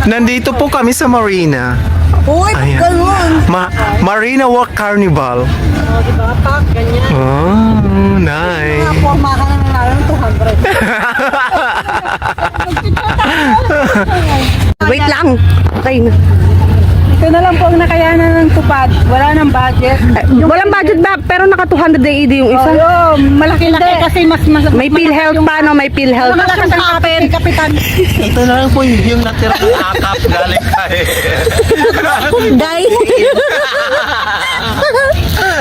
Nandito po kami sa Marina. Uy, Ayan. ganun. Marina Walk Carnival. Diba, pak, ganyan. Oh, nice. Forma ka na ng 200. Wait lang. Okay na. Ito na lang po ang nakayanan ng tupad. Wala nang budget. Walang budget ba? Pero naka 200 yung isa. Oh, malaki-laki kasi mas May PhilHealth pa, no? May PhilHealth. malakas ang kapit. Kapitan. Ito na lang po yung natira ng akap galing kay. Day.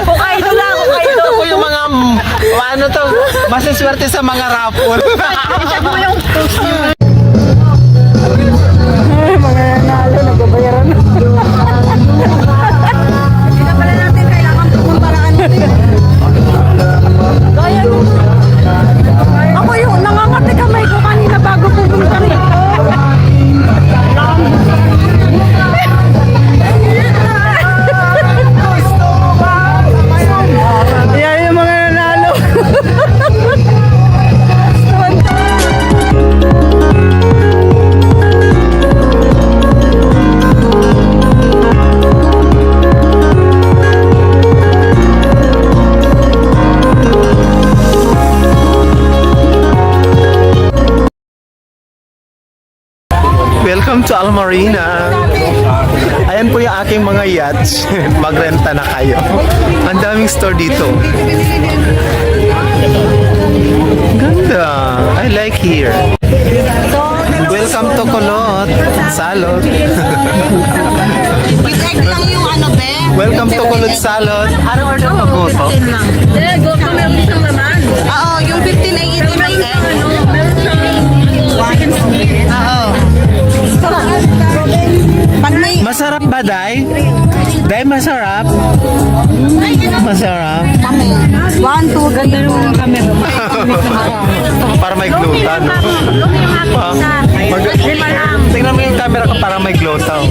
Hokkaido lang, Hokkaido. Ito po yung mga, ano to, masaswerte sa mga raffle. Mga nanalo, nagbabayaran. Hindi na pala natin kailangan pumuntaraan natin. Kaya mo. Ako yung nangangati kamay ko kanina bago pumunta rito. Yan yung mga nanalo. Welcome to Al Marina. Ayan po yung aking mga yachts. Magrenta na kayo. Ang daming store dito. Ganda. I like here. Welcome to Kulot. Salot. Wait lang yung ano, be? Welcome to Kulot Salot. Ano order mo po to? Oo, yung 15 ay ito may egg. Oo. Pag may Masarap ba, Day? Day, masarap? Masarap? kami. 1, 2, ganda yung kami. Para may glutan. Tingnan mo yung camera ko para may glotaw.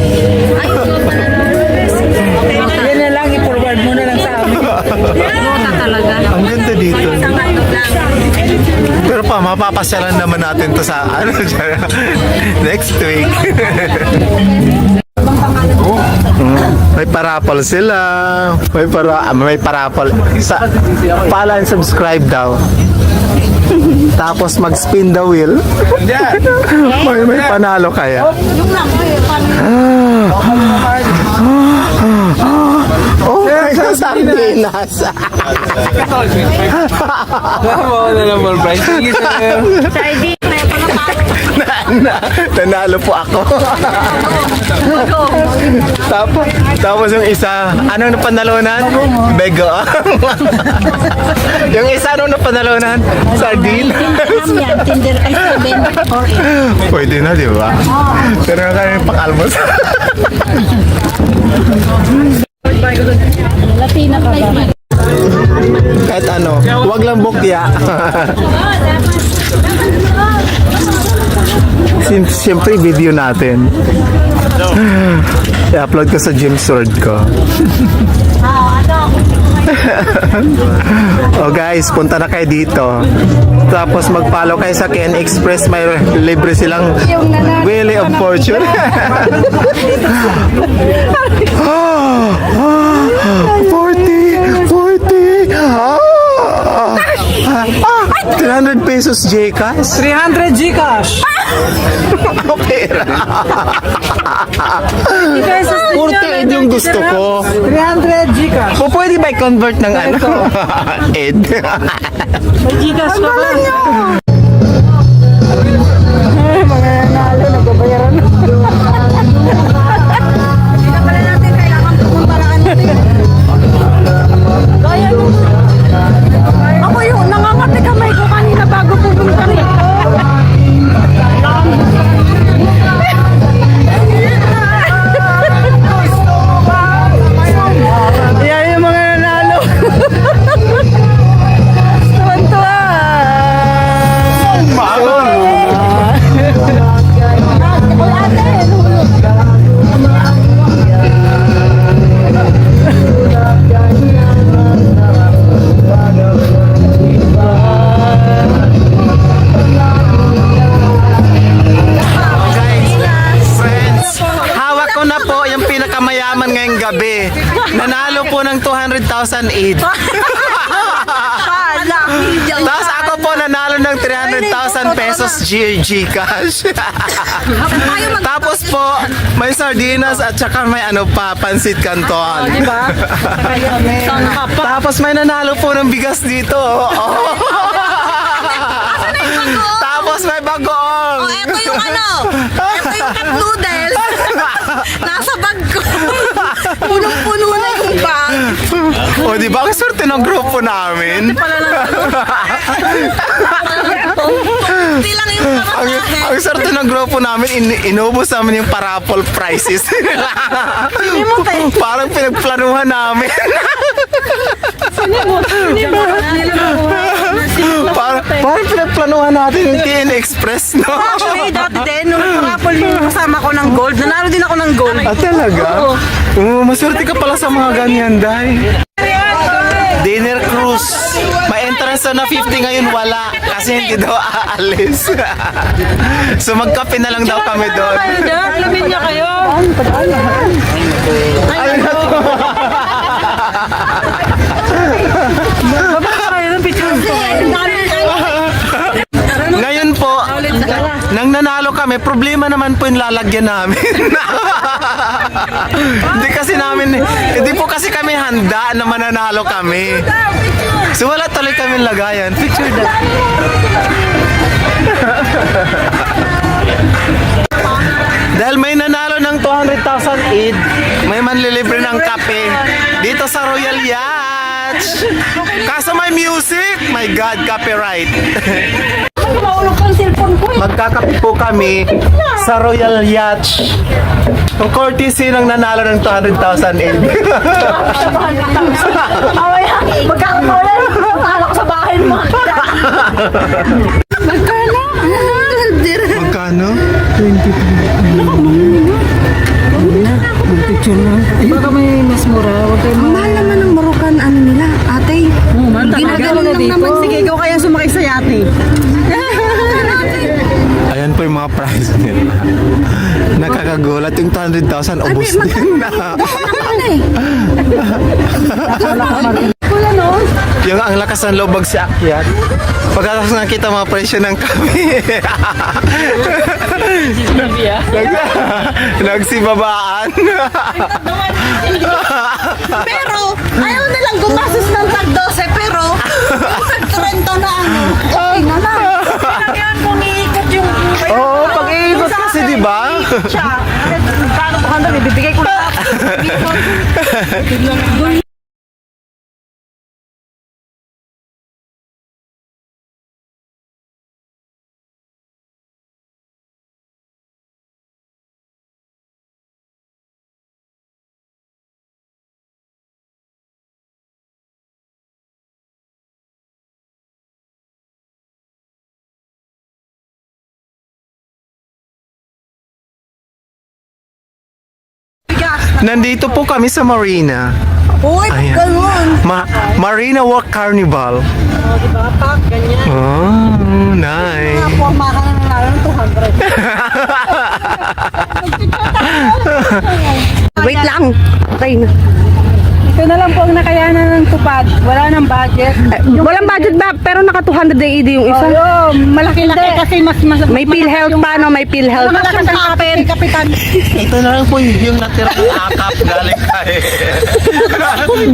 Yan na lang, i-forward mo na lang sa amin. Ang ganda dito. Pero pa, mapapasyalan naman natin to sa ano dyan, next week. May parapol sila. May parapol. Pala and subscribe daw. Tapos mag-spin the wheel. may panalo kaya. Oh my God, sardinas. Nanalo po ako. tapos yung isa, ano na panalunan? Bego. Yung isa, ano na panalunan? Sardinas. Pwede na, di ba? Pero nga kayo pang-almos. Kahit ano, wag lang bukya. Siyempre, video natin. I-upload ko sa gym sword ko. Oh guys, punta na kayo dito. Tapos mag-follow kayo sa Ken Express. May libre silang Wheel of Fortune. 300 pesos Gcash. 300 Gcash. Pera. 40 yung gusto ko. 300 Gcash. O pwede ba i-convert ng ano? Ed. May Gcash ka ba? Mga nanalo, nagbabayaran. Hindi na pala natin kailangan pumuntaraan natin. Kaya mo. Ako yung nangangati kamay ko kanina bago pumunta rito. Yan yung mga nanalo. Tuwan-tuwa. Guys, naman ngayong gabi. Nanalo po ng 200,000 each. Tapos ako po nanalo ng 300,000 pesos Gcash. Tapos po, may sardinas at saka may ano pa, pansit canton. Diba? Tapos may nanalo po ng bigas dito. Tapos may bagoong. Oh, eto yung ano. Eto yung cup noodles. Nasa bag ko. Punong-puno na yung bag. O, di ba? Ang swerte ng grupo namin. Hindi lang yung pamatahe. Ang swerte ng grupo namin, inubos namin yung parapol prizes. Parang pinagplanuhan namin. Parang pinagplanuhan natin yung TN Express, no? Actually, dati din, nung parapol yung kasama ko ng gold, nanalo din ako ng gold. Ah, talaga? Oo, maswerte ka pala sa mga ganyan, Day. Dinner cruise. May entrance na 50 ngayon, wala. Kasi hindi daw aalis. So magkape na lang daw kami doon. Alamin niya kayo. Ayun na to. Ngayon po, nang nanalo kami, problema naman po yung lalagyan namin. Hindi po kasi kami handa na mananalo kami. So wala tuloy kami lagayan. Picture that. Dahil may nanalo ng 200,000 each, may manlilibre ng kape dito sa Royal Yacht. Kaso may music, my God, copyright. Magkakape po kami sa Royal Yacht. Ang courtesy ng nanalo ng 200,000 each. Magkakamulan. Akala ko sa bahay mo. Magkano? Magkano? Baka may mas mura. Ang mahal naman ng Moroccan ano nila, ate. Ginagano lang naman. Sige, ikaw kaya sumakay sa yate. Ayan po yung mga prize nila. Nakakagulat yung 200,000 ubos din na. Wala no? Yung ang lakas ng loob si Akyat. Pagkatapos nakita mga presyo ng kami. Nagsibabaan. Pero, ayaw nilang gumasos ng tag-12, pero tag-30 na ano. Okay na na. Kailangan kong iikot yung... Oo, pag-iikot kasi, di ba? Siya. Paano pa handa? Bibigay ko na. Nandito po kami sa Marina. Uy, Ayan. ganun. Marina Walk Carnival. Diba, pak, ganyan. Oh, nice. Forma ka na nanalo ng 200. Wait lang. Okay na. Ito na lang po ang nakayanan ng tupad. Wala nang budget. Walang budget ba? Pero naka 200 AED yung isa. Oo, malaki-laki kasi mas May PhilHealth pa, no? May PhilHealth. malakas ang kapit. Kapitan. Ito na lang po yung natira ng akap galing kay.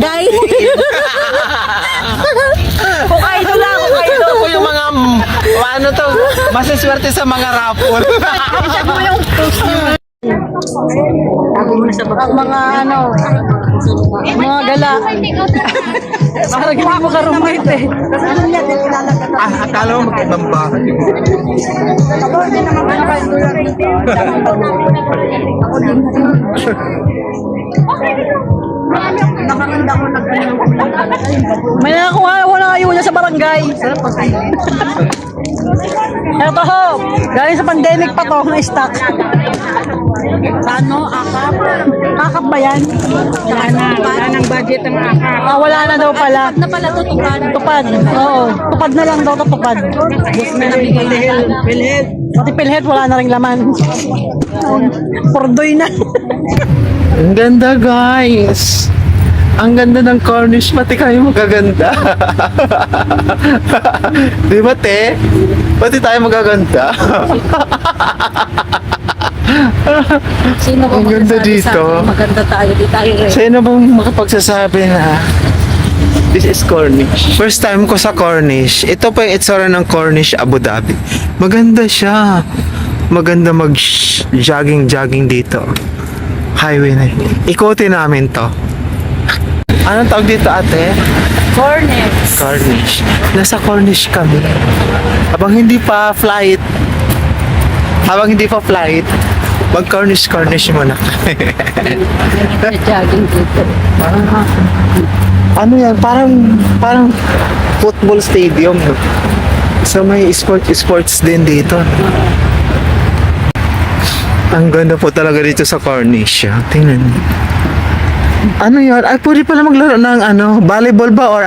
Guys, Hokkaido lang, Hokkaido. Ito po yung mga ano to, masiswerte sa mga raffle. Ang mga ano, mga gala. Parang hindi mo karumit eh. Akala mo magkibang bahay. May nakakuha, wala kayo niya sa barangay. Eto ho, galing sa pandemic pa to, na stock. Ano, akap? Akap ba yan? Wala nang budget ang akap. Ah, wala na daw pala. Tupad na pala to, tupad. Tupad, oo. Tupad na lang daw to, tupad. Yes na nabigay na. Pati PhilHealth, wala na rin laman. Pordoy na. Ang ganda, guys. Ang ganda ng Cornish, pati kayo magaganda. Di ba, te? Pati tayo magaganda. Sino ba Ang ganda magsasabi sa dito. akin, maganda tayo, di tayo rin. Sino bang makapagsasabi na this is Cornish? First time ko sa Cornish. Ito pa yung itsura ng Cornish, Abu Dhabi. Maganda siya. Maganda mag-jogging dito. Highway na. Ikutin namin to. Anong tawag dito, ate? Cornets. Cornish. Nasa Cornish kami. Habang hindi pa flight, mag-Cornish muna. Jogging dito. Ano yan? Parang football stadium. No? So may sports din dito. Ang ganda po talaga dito sa Cornish. Tingnan niyo. Ano yan? Ay, pwede pala maglaro ng volleyball ba or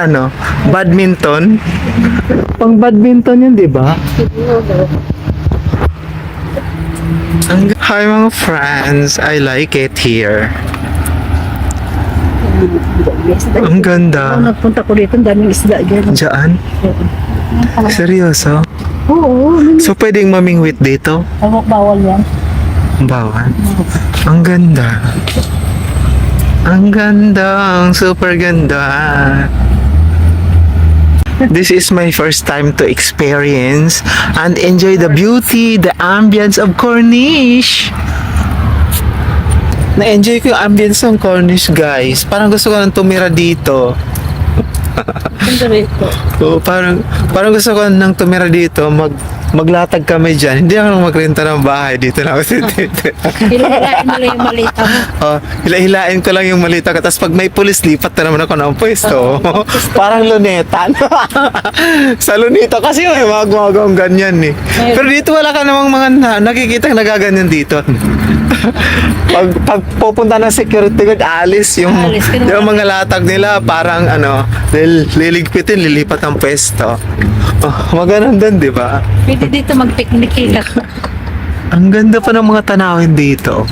badminton? Pang badminton yun, di ba? Hi mga friends, I like it here. Ang ganda. Nagpunta ko dito, ang daming isda dyan. Diyan? Seryoso? Oo, So pwedeng mamingwit dito? bawal yan. Bawal. Ang ganda. Ang ganda. Ang super ganda. This is my first time to experience and enjoy the beauty, the ambience of Cornish. Na-enjoy ko yung ambience ng Cornish, guys. Parang gusto ko nang tumira dito. Oo, parang gusto ko nang tumira dito, maglatag kami dyan. Hindi ako magrenta ng bahay dito na ako. Hilahilain mo lang yung malita mo. Oh, hila-hilain ko lang yung malita ko. Tapos pag may pulis, lipat na naman ako ng pwesto. Parang luneta. Sa luneta kasi may mga gumagawang ganyan eh. Pero dito wala ka namang mga nakikita nagaganyan dito. pag pupunta ng security guard, alis yung mga latag nila. Parang liligpitin, lilipat ang pwesto. Oh, maganon din, di ba? Pwede dito mag-picnic ka. Ang ganda pa ng mga tanawin dito.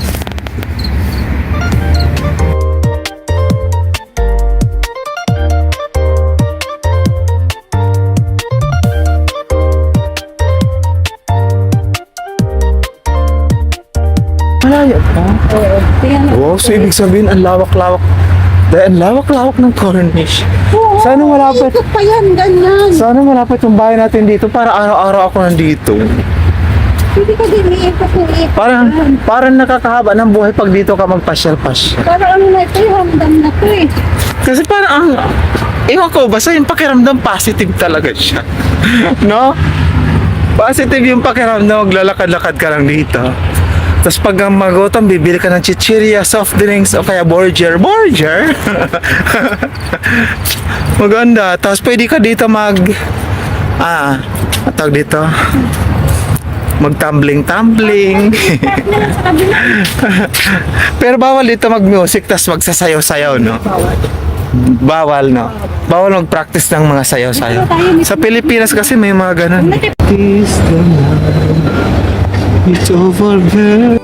Malaya pa. Oo. Tingnan mo. Wow, so ibig sabihin, ang lawak-lawak. Dahil ang lawak-lawak ng Cornish. Oo, Sana malapit. ikot pa yan, ganyan. Sana malapit yung bahay natin dito para araw-araw ako nandito. Pwede ka din iikot. Parang nakakahaba ng buhay pag dito ka magpasyal-pasyal. Parang ano na ito, yung hamdam na ito eh. Kasi parang ewan ko, basta yung pakiramdam positive talaga siya. No? Positive yung pakiramdam, maglalakad-lakad ka lang dito. Tapos pag magutom, bibili ka ng chichirya, soft drinks, o kaya Borger. Maganda. Tapos pwede ka dito tawag dito, mag-tumbling. Pero bawal dito mag-music, tapos magsasayaw-sayaw, no? Bawal, no? Bawal mag-practice ng mga sayaw-sayaw. Sa Pilipinas kasi may mga ganun. It's over, girl.